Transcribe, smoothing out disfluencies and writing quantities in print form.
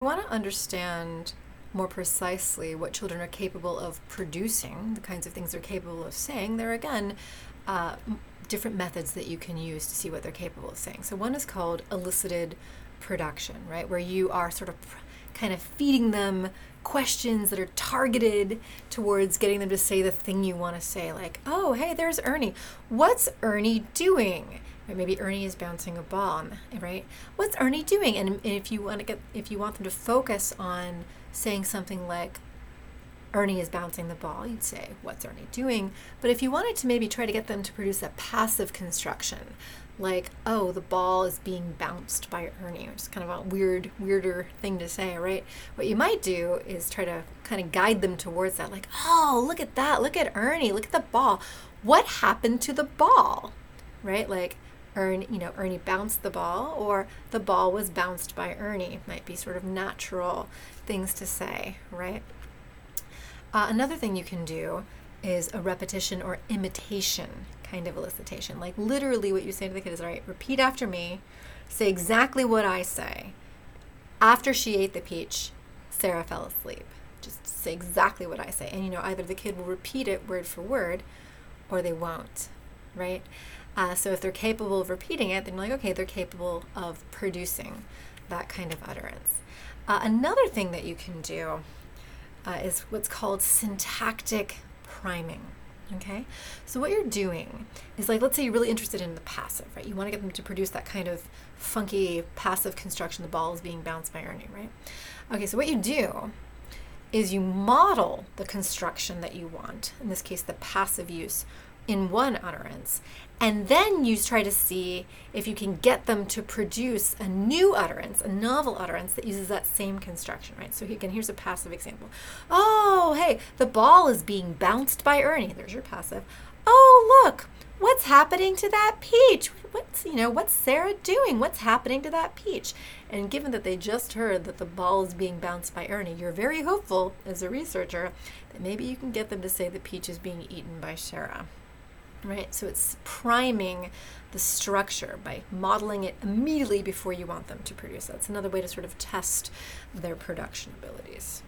I want to understand more precisely what children are capable of producing, the kinds of things they're capable of saying. There are, again, different methods that you can use to see what they're capable of saying. So one is called elicited production, right? Where you are sort of kind of feeding them questions that are targeted towards getting them to say the thing you want to say, like, oh, hey, there's Ernie. What's Ernie doing? Or maybe Ernie is bouncing a ball, right? What's Ernie doing? And if you want them to focus on saying something like, Ernie is bouncing the ball, you'd say, what's Ernie doing? But if you wanted to maybe try to get them to produce a passive construction, like, oh, the ball is being bounced by Ernie, which is kind of a weirder thing to say, right? What you might do is try to kind of guide them towards that, like, oh, look at that, look at Ernie, look at the ball. What happened to the ball, right? Like, Ernie bounced the ball, or the ball was bounced by Ernie. Might be sort of natural things to say, right? Another thing you can do is a repetition or imitation kind of elicitation. Like literally what you say to the kid is, all right, repeat after me, say exactly what I say. After she ate the peach, Sarah fell asleep. Just say exactly what I say. And either the kid will repeat it word for word or they won't, right? So if they're capable of repeating it, then you're like, okay, they're capable of producing that kind of utterance. Another thing that you can do is what's called syntactic priming. Okay, so what you're doing is, like, let's say you're really interested in the passive, right? You want to get them to produce that kind of funky passive construction, the ball is being bounced by Ernie, right? Okay, so what you do is you model the construction that you want, in this case the passive use, in one utterance, and then you try to see if you can get them to produce a new utterance, a novel utterance that uses that same construction, right? So again, here's a passive example. Oh, hey, the ball is being bounced by Ernie. There's your passive. Oh, look, what's happening to that peach? What's Sarah doing? What's happening to that peach? And given that they just heard that the ball is being bounced by Ernie, you're very hopeful as a researcher that maybe you can get them to say the peach is being eaten by Sarah. Right, so it's priming the structure by modeling it immediately before you want them to produce. That's another way to sort of test their production abilities.